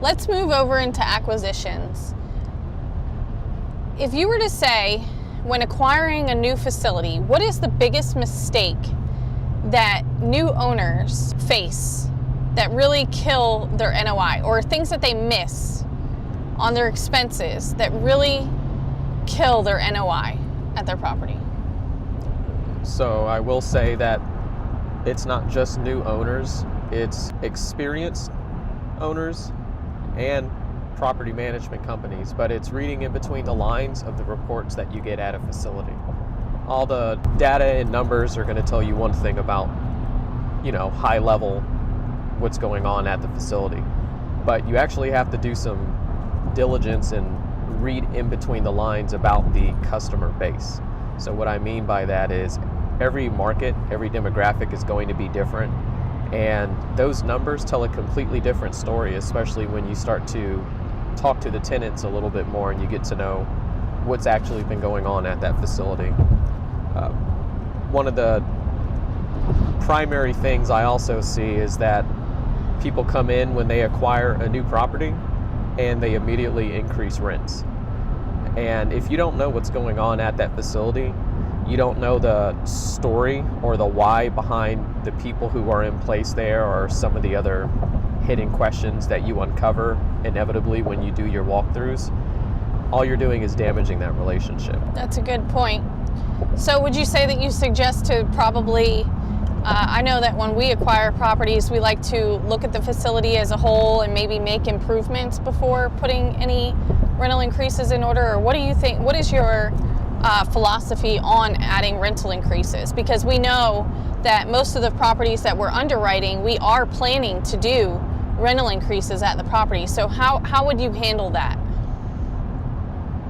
Let's move over into acquisitions. If you were to say, when acquiring a new facility, what is the biggest mistake that new owners face that really kill their NOI, or things that they miss on their expenses that really kill their NOI at their property? So I will say that it's not just new owners, it's experienced owners and property management companies, but it's reading in between the lines of the reports that you get at a facility. All the data and numbers are going to tell you one thing about, high level what's going on at the facility, but you actually have to do some diligence and read in between the lines about the customer base. So what I mean by that is every market, every demographic is going to be different, and those numbers tell a completely different story, especially when you start to talk to the tenants a little bit more and you get to know what's actually been going on at that facility. One of the primary things I also see is that people come in when they acquire a new property and they immediately increase rents. And if you don't know what's going on at that facility, you don't know the story or the why behind the people who are in place there, or some of the other hidden questions that you uncover inevitably when you do your walkthroughs, all you're doing is damaging that relationship. That's a good point. So would you say that you suggest to probably, I know that when we acquire properties, we like to look at the facility as a whole and maybe make improvements before putting any rental increases in order? Or what do you think, what is your philosophy on adding rental increases? Because we know that most of the properties that we're underwriting, we are planning to do rental increases at the property. So how would you handle that?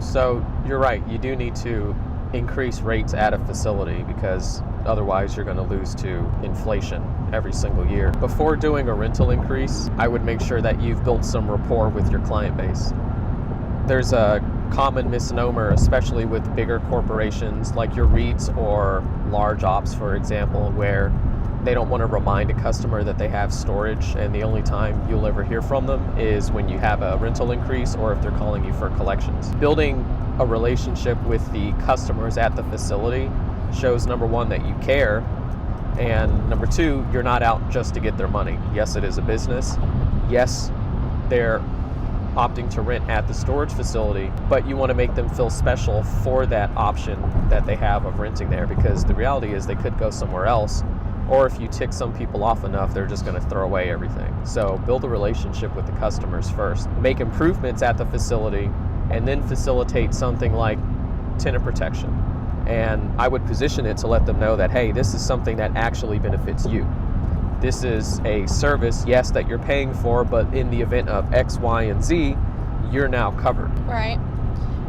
So you're right, you do need to increase rates at a facility, because otherwise you're going to lose to inflation every single year. Before doing a rental increase, I would make sure that you've built some rapport with your client base. There's a common misnomer, especially with bigger corporations like your REITs or large ops, for example, where they don't want to remind a customer that they have storage, and the only time you'll ever hear from them is when you have a rental increase or if they're calling you for collections. Building a relationship with the customers at the facility shows, number one, that you care, and number two, you're not out just to get their money. Yes, it is a business. Yes, they're opting to rent at the storage facility, but you want to make them feel special for that option that they have of renting there, because the reality is they could go somewhere else, or if you tick some people off enough, they're just going to throw away everything. So build a relationship with the customers first. Make improvements at the facility, and then facilitate something like tenant protection. And I would position it to let them know that, hey, this is something that actually benefits you. This is a service, yes, that you're paying for, but in the event of X, Y, and Z, you're now covered. Right.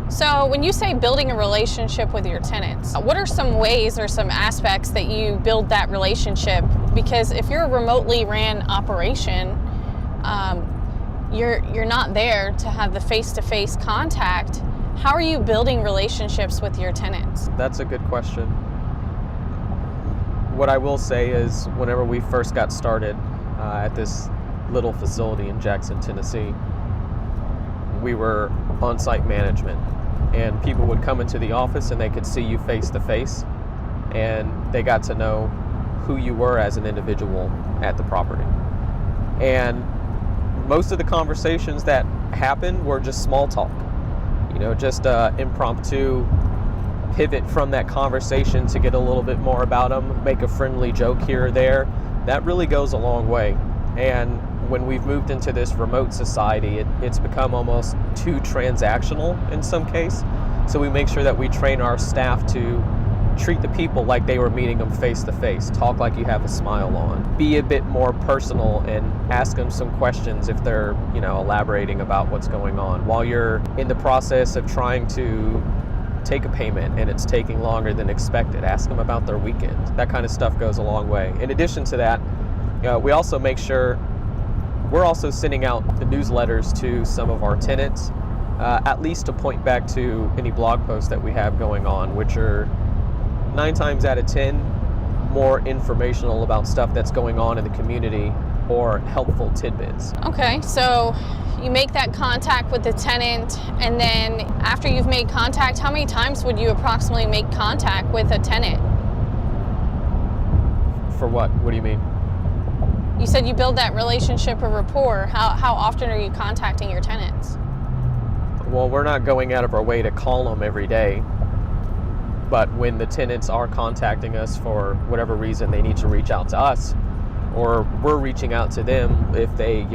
So when you say building a relationship with your tenants, what are some ways or some aspects that you build that relationship? Because if you're a remotely ran operation, you're not there to have the face-to-face contact. How are you building relationships with your tenants? That's a good question. What I will say is, whenever we first got started at this little facility in Jackson, Tennessee, we were on-site management, and people would come into the office and they could see you face to face, and they got to know who you were as an individual at the property. And most of the conversations that happened were just small talk, just impromptu pivot from that conversation to get a little bit more about them, make a friendly joke here or there. That really goes a long way. And when we've moved into this remote society, it's become almost too transactional in some case. So we make sure that we train our staff to treat the people like they were meeting them face to face. Talk like you have a smile on. Be a bit more personal and ask them some questions if they're, elaborating about what's going on. While you're in the process of trying to take a payment and it's taking longer than expected, ask them about their weekend. That kind of stuff goes a long way. In addition to that, we also make sure we're also sending out the newsletters to some of our tenants, at least to point back to any blog posts that we have going on, which are 9 times out of 10 more informational about stuff that's going on in the community or helpful tidbits. Okay, so you make that contact with the tenant, and then after you've made contact, how many times would you approximately make contact with a tenant? For what? What do you mean? You said you build that relationship or rapport. How often are you contacting your tenants? Well, we're not going out of our way to call them every day, but when the tenants are contacting us for whatever reason, they need to reach out to us, or we're reaching out to them if they,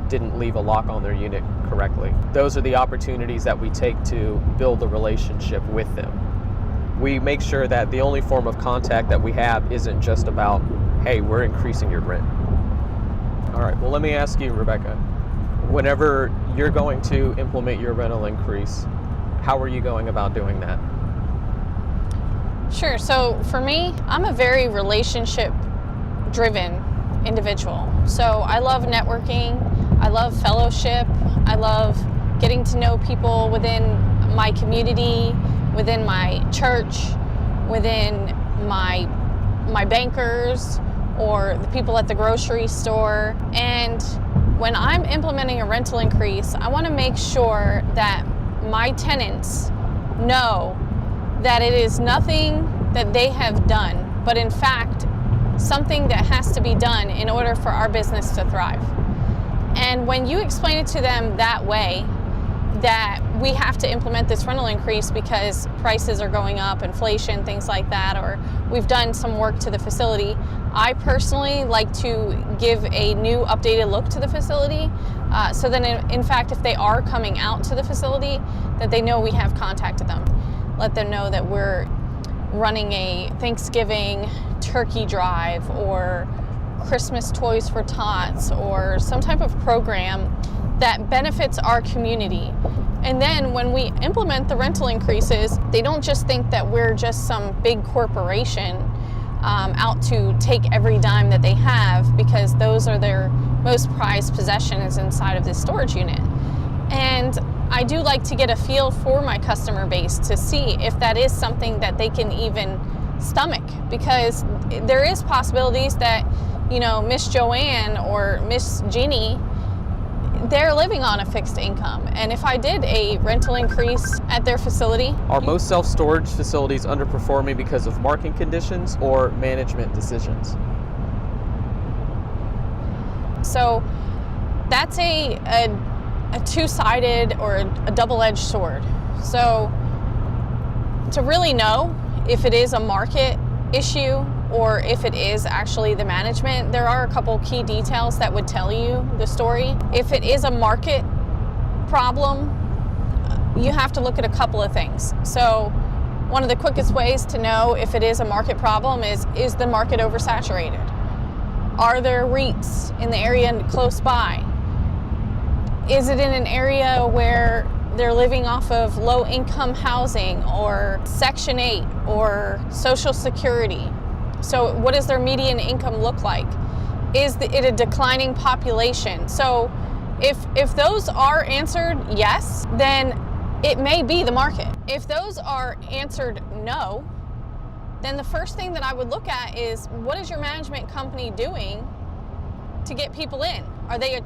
didn't leave a lock on their unit correctly. Those are the opportunities that we take to build a relationship with them. We make sure that the only form of contact that we have isn't just about, hey, we're increasing your rent. All right, well, let me ask you, Rebecca, whenever you're going to implement your rental increase, how are you going about doing that? Sure, so for me, I'm a very relationship-driven individual. So I love networking, I love fellowship, I love getting to know people within my community, within my church, within my bankers, or the people at the grocery store. And when I'm implementing a rental increase, I want to make sure that my tenants know that it is nothing that they have done, but in fact, something that has to be done in order for our business to thrive. And when you explain it to them that way, that we have to implement this rental increase because prices are going up, inflation, things like that, or we've done some work to the facility, I personally like to give a new updated look to the facility, so then in fact, if they are coming out to the facility, that they know we have contacted them. Let them know that we're running a Thanksgiving turkey drive or Christmas toys for tots or some type of program that benefits our community. And then when we implement the rental increases, they don't just think that we're just some big corporation out to take every dime that they have, because those are their most prized possessions inside of this storage unit. And I do like to get a feel for my customer base to see if that is something that they can even stomach, because there is possibilities that, Miss Joanne or Miss Jeannie, they're living on a fixed income. And if I did a rental increase at their facility... Are most self-storage facilities underperforming because of market conditions or management decisions? So that's a two-sided or a double-edged sword. So to really know if it is a market issue or if it is actually the management, there are a couple key details that would tell you the story. If it is a market problem, you have to look at a couple of things. So one of the quickest ways to know if it is a market problem is the market oversaturated? Are there REITs in the area close by? Is it in an area where they're living off of low-income housing or Section 8 or Social Security? So what does their median income look like? Is it a declining population? So if those are answered yes, then it may be the market. If those are answered no, then the first thing that I would look at is, what is your management company doing to get people in? Are they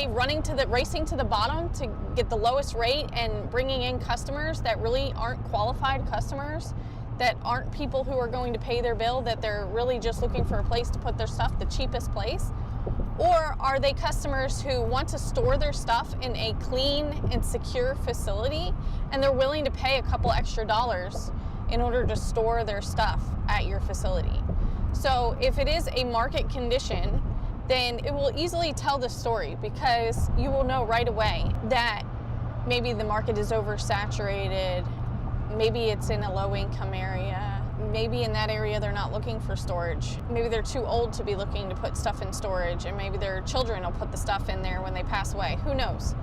racing to the bottom to get the lowest rate and bringing in customers that really aren't qualified customers, that aren't people who are going to pay their bill, that they're really just looking for a place to put their stuff, the cheapest place? Or are they customers who want to store their stuff in a clean and secure facility, and they're willing to pay a couple extra dollars in order to store their stuff at your facility? So if it is a market condition, then it will easily tell the story, because you will know right away that maybe the market is oversaturated, maybe it's in a low-income area, maybe in that area they're not looking for storage, maybe they're too old to be looking to put stuff in storage, and maybe their children will put the stuff in there when they pass away, who knows?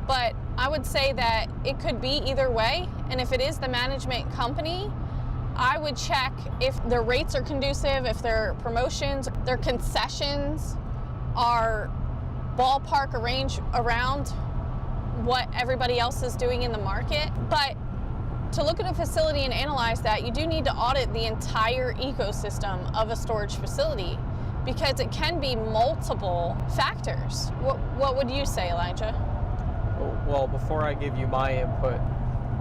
But I would say that it could be either way, and if it is the management company, I would check if their rates are conducive, if their promotions, their concessions are ballpark around what everybody else is doing in the market. But to look at a facility and analyze that, you do need to audit the entire ecosystem of a storage facility, because it can be multiple factors. What would you say, Elijah? Well, before I give you my input,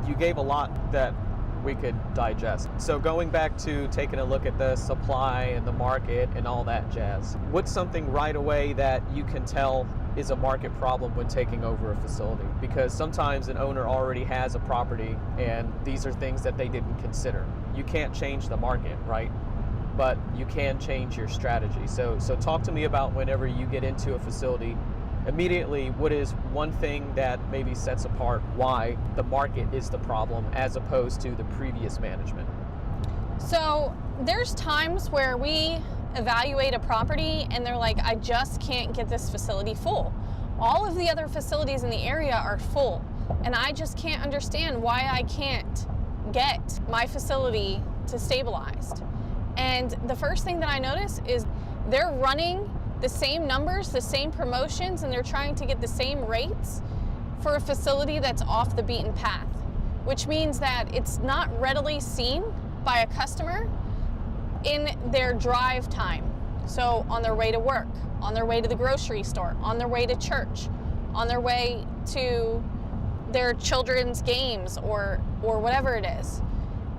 you gave a lot that we could digest. So going back to taking a look at the supply and the market and all that jazz, what's something right away that you can tell is a market problem when taking over a facility? Because sometimes an owner already has a property and these are things that they didn't consider. You can't change the market, right? But you can change your strategy. So talk to me about whenever you get into a facility, immediately what is one thing that maybe sets apart why the market is the problem as opposed to the previous management? So there's times where we evaluate a property and they're like, I just can't get this facility full. All of the other facilities in the area are full, and I just can't understand why I can't get my facility to stabilized. And the first thing that I notice is they're running the same numbers, the same promotions, and they're trying to get the same rates for a facility that's off the beaten path, which means that it's not readily seen by a customer in their drive time. So on their way to work, on their way to the grocery store, on their way to church, on their way to their children's games or whatever it is.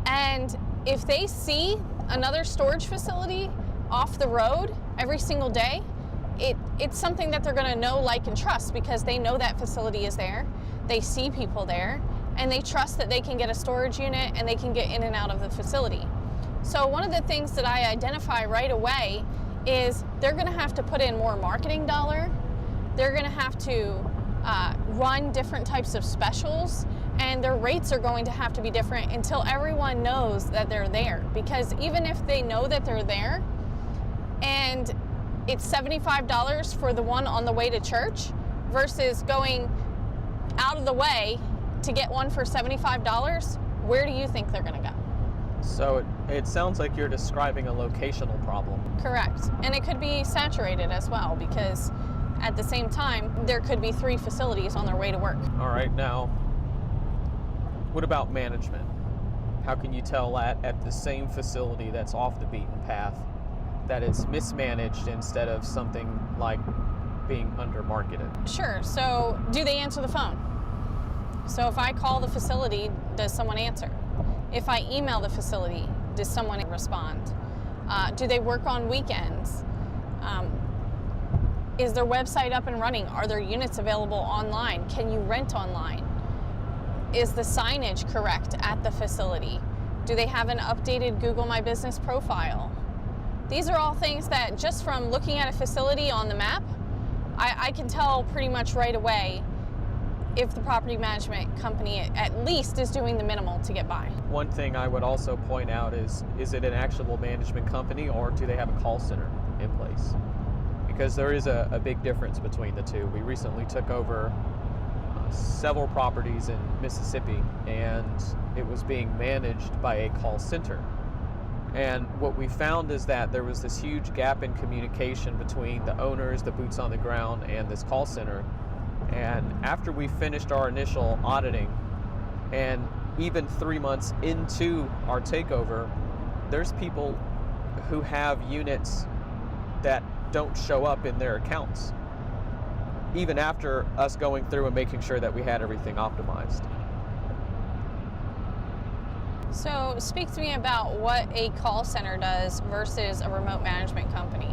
And if they see another storage facility off the road every single day, it's something that they're gonna know, like, and trust, because they know that facility is there, they see people there, and they trust that they can get a storage unit and they can get in and out of the facility. So one of the things that I identify right away is they're gonna have to put in more marketing dollar, they're gonna have to run different types of specials, and their rates are going to have to be different until everyone knows that they're there. Because even if they know that they're there and it's $75 for the one on the way to church versus going out of the way to get one for $75, where do you think they're gonna go? So it sounds like you're describing a locational problem. Correct. And it could be saturated as well, because at the same time, there could be 3 facilities on their way to work. All right, now, what about management? How can you tell that at the same facility that's off the beaten path that it's mismanaged instead of something like being under-marketed? Sure, so do they answer the phone? So if I call the facility, does someone answer? If I email the facility, does someone respond? Do they work on weekends? Is their website up and running? Are their units available online? Can you rent online? Is the signage correct at the facility? Do they have an updated Google My Business profile? These are all things that just from looking at a facility on the map, I can tell pretty much right away if the property management company at least is doing the minimal to get by. One thing I would also point out is it an actual management company, or do they have a call center in place? Because there is a big difference between the two. We recently took over several properties in Mississippi, and it was being managed by a call center. And what we found is that there was this huge gap in communication between the owners, the boots on the ground, and this call center. And after we finished our initial auditing, and even 3 months into our takeover, there's people who have units that don't show up in their accounts, even after us going through and making sure that we had everything optimized. So speak to me about what a call center does versus a remote management company.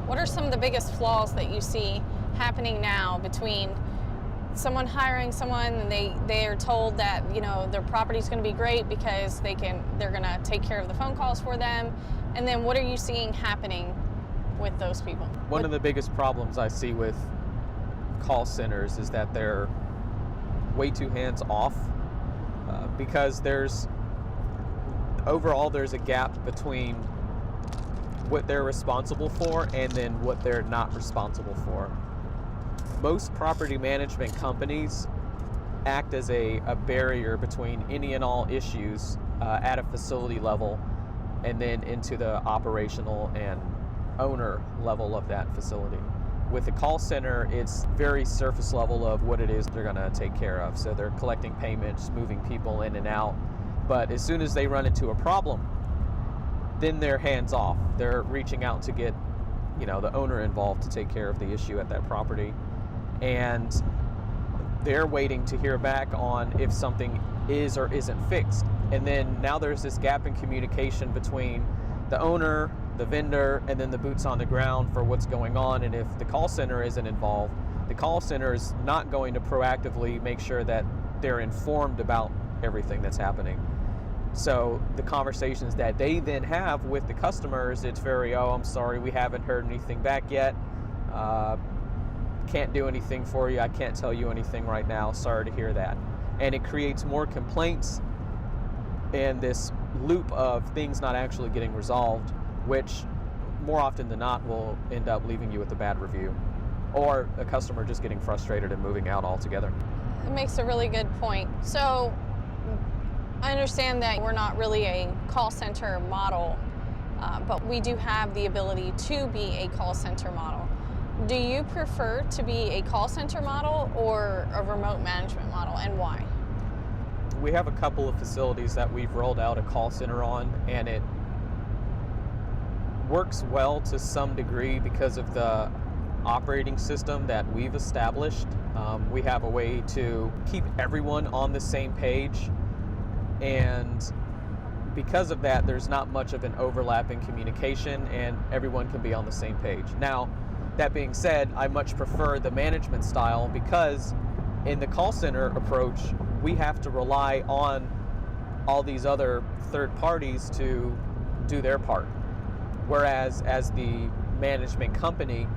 What are some of the biggest flaws that you see happening now between someone hiring someone and they are told that, you know, their property's going to be great because they're going to take care of the phone calls for them, and then what are you seeing happening with those people? One of the biggest problems I see with call centers is that they're way too hands off, because overall there's a gap between what they're responsible for and then what they're not responsible for. Most property management companies act as a barrier between any and all issues at a facility level and then into the operational and owner level of that facility. With a call center, it's very surface level of what it is they're going to take care of. So they're collecting payments, moving people in and out. But as soon as they run into a problem, then they're hands off. They're reaching out to get the owner involved to take care of the issue at that property. And they're waiting to hear back on if something is or isn't fixed. And then now there's this gap in communication between the owner, the vendor, and then the boots on the ground for what's going on. And if the call center isn't involved, the call center is not going to proactively make sure that they're informed about everything that's happening. So the conversations that they then have with the customers, it's very, oh, I'm sorry, we haven't heard anything back yet. Can't do anything for you. I can't tell you anything right now. Sorry to hear that. And it creates more complaints and this loop of things not actually getting resolved, which more often than not will end up leaving you with a bad review, or a customer just getting frustrated and moving out altogether. It makes a really good point. So I understand that we're not really a call center model, but we do have the ability to be a call center model. Do you prefer to be a call center model or a remote management model, and why? We have a couple of facilities that we've rolled out a call center on, and it works well to some degree because of the operating system that we've established. We have a way to keep everyone on the same page, and because of that, there's not much of an overlap in communication, and everyone can be on the same page. Now, that being said, I much prefer the management style because in the call center approach, we have to rely on all these other third parties to do their part. Whereas as the management company,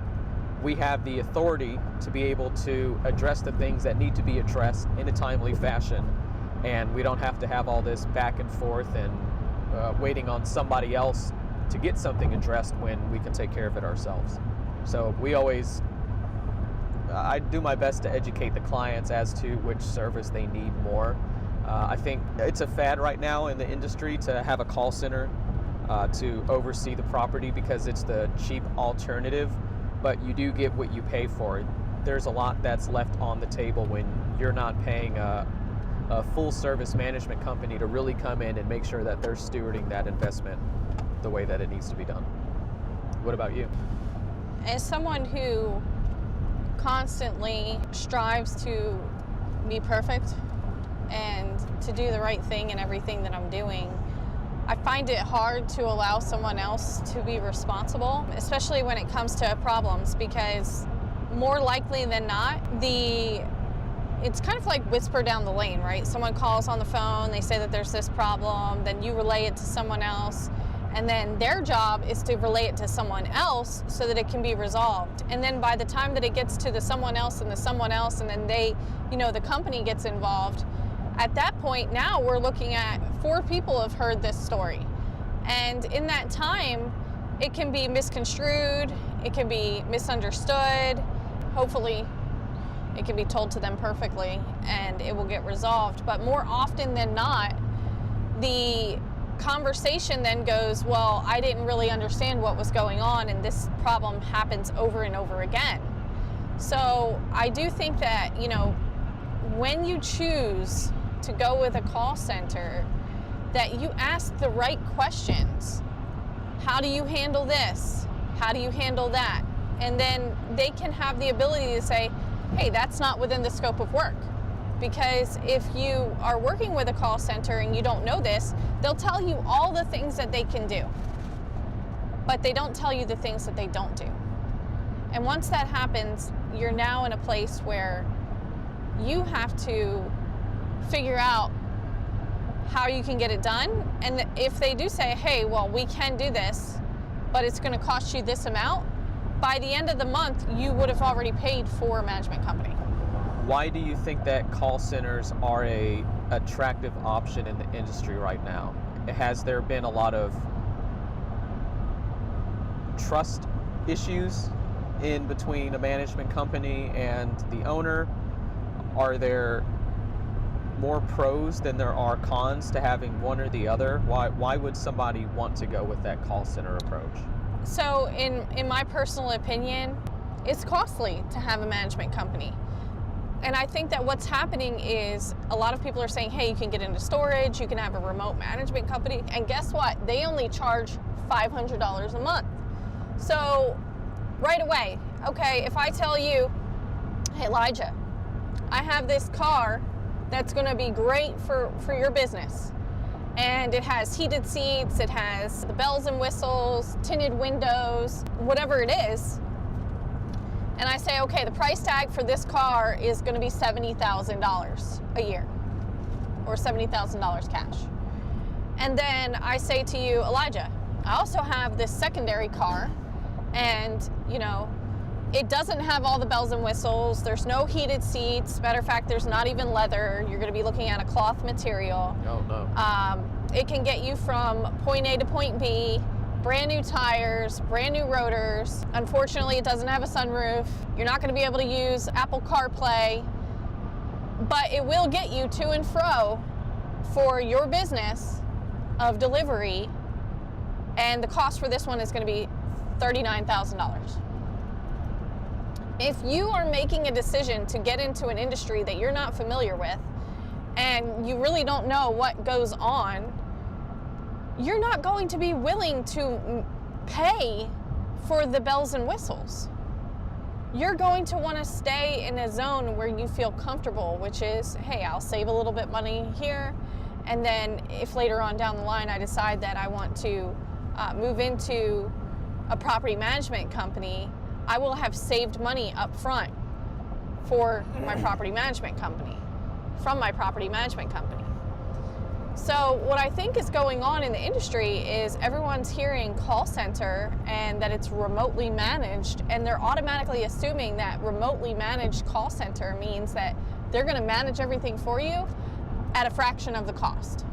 we have the authority to be able to address the things that need to be addressed in a timely fashion. And we don't have to have all this back and forth and waiting on somebody else to get something addressed when we can take care of it ourselves. So I do my best to educate the clients as to which service they need more. I think it's a fad right now in the industry to have a call center to oversee the property because it's the cheap alternative, but you do get what you pay for. There's a lot that's left on the table when you're not paying a full service management company to really come in and make sure that they're stewarding that investment the way that it needs to be done. What about you? As someone who constantly strives to be perfect and to do the right thing in everything that I'm doing, I find it hard to allow someone else to be responsible, especially when it comes to problems, because more likely than not, it's kind of like whisper down the lane, right? Someone calls on the phone, they say that there's this problem, then you relay it to someone else, and then their job is to relay it to someone else so that it can be resolved. And then by the time that it gets to the someone else and the someone else, and then the company gets involved, at that point now we're looking at 4 people have heard this story. And in that time, it can be misconstrued, it can be misunderstood. Hopefully, it can be told to them perfectly and it will get resolved. But more often than not, the conversation then goes, well, I didn't really understand what was going on, and this problem happens over and over again. So I do think that, when you choose to go with a call center, that you ask the right questions. How do you handle this? How do you handle that? And then they can have the ability to say, hey, that's not within the scope of work. Because if you are working with a call center and you don't know this, they'll tell you all the things that they can do, but they don't tell you the things that they don't do. And once that happens, you're now in a place where you have to figure out how you can get it done. And if they do say, hey, well, we can do this, but it's going to cost you this amount, by the end of the month, you would have already paid for a management company. Why do you think that call centers are a attractive option in the industry right now? Has there been a lot of trust issues in between a management company and the owner? Are there more pros than there are cons to having one or the other? Why would somebody want to go with that call center approach? So in my personal opinion, it's costly to have a management company. And I think that what's happening is a lot of people are saying, hey, you can get into storage, you can have a remote management company, and guess what? They only charge $500 a month. So right away. Okay, if I tell you, hey Elijah, I have this car that's going to be great for your business, and it has heated seats, it has the bells and whistles, tinted windows, whatever it is, and I say, okay, the price tag for this car is going to be $70,000 a year, or $70,000 cash. And then I say to you, Elijah, I also have this secondary car, and you know, it doesn't have all the bells and whistles. There's no heated seats. Matter of fact, there's not even leather. You're going to be looking at a cloth material. Oh no. It can get you from point A to point B. Brand new tires, brand new rotors. Unfortunately, it doesn't have a sunroof. You're not going to be able to use Apple CarPlay, but it will get you to and fro for your business of delivery. And the cost for this one is going to be $39,000. If you are making a decision to get into an industry that you're not familiar with and you really don't know what goes on, you're not going to be willing to pay for the bells and whistles. You're going to want to stay in a zone where you feel comfortable, which is, hey, I'll save a little bit money here, and then if later on down the line I decide that I want to move into a property management company, I will have saved money up front for my property management company, from my property management company. So what I think is going on in the industry is everyone's hearing call center and that it's remotely managed, and they're automatically assuming that remotely managed call center means that they're going to manage everything for you at a fraction of the cost.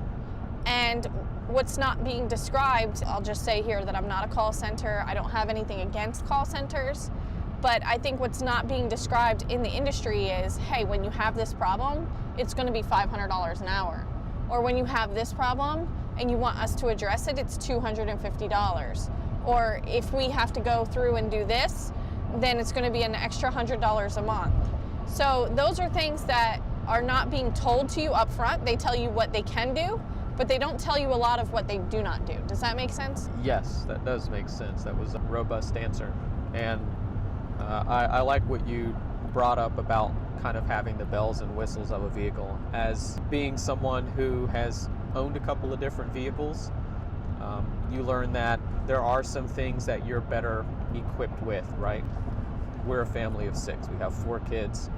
And what's not being described, I'll just say here that I'm not a call center. I don't have anything against call centers, but I think what's not being described in the industry is, hey, when you have this problem, it's going to be $500 an hour. Or when you have this problem and you want us to address it, it's $250. Or if we have to go through and do this, then it's going to be an extra $100 a month. So those are things that are not being told to you up front. They tell you what they can do, but they don't tell you a lot of what they do not do. Does that make sense? Yes, that does make sense. That was a robust answer. And I like what you brought up about kind of having the bells and whistles of a vehicle. As being someone who has owned a couple of different vehicles, you learn that there are some things that you're better equipped with, right? We're a family of 6. We have 4 kids,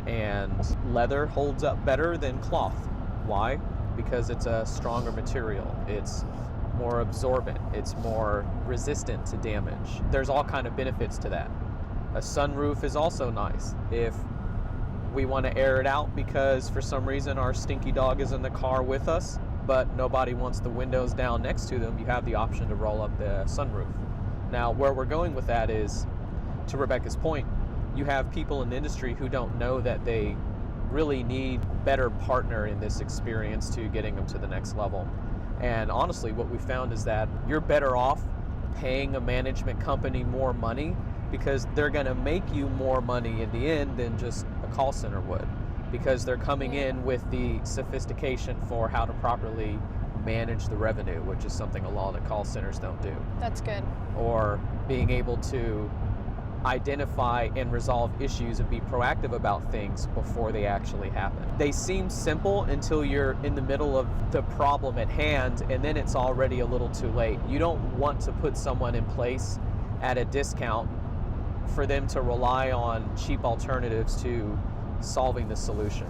and leather holds up better than cloth. Why? Because it's a stronger material. It's more absorbent. It's more resistant to damage. There's all kind of benefits to that. A sunroof is also nice. If we want to air it out because for some reason our stinky dog is in the car with us, but nobody wants the windows down next to them, you have the option to roll up the sunroof. Now, where we're going with that is, to Rebecca's point, you have people in the industry who don't know that they really need a better partner in this experience to getting them to the next level. And honestly, what we found is that you're better off paying a management company more money, because they're going to make you more money in the end than just a call center would, because they're coming in with the sophistication for how to properly manage the revenue, which is something a lot of call centers don't do. That's good. Or being able to identify and resolve issues and be proactive about things before they actually happen. They seem simple until you're in the middle of the problem at hand, and then it's already a little too late. You don't want to put someone in place at a discount for them to rely on cheap alternatives to solving the solution.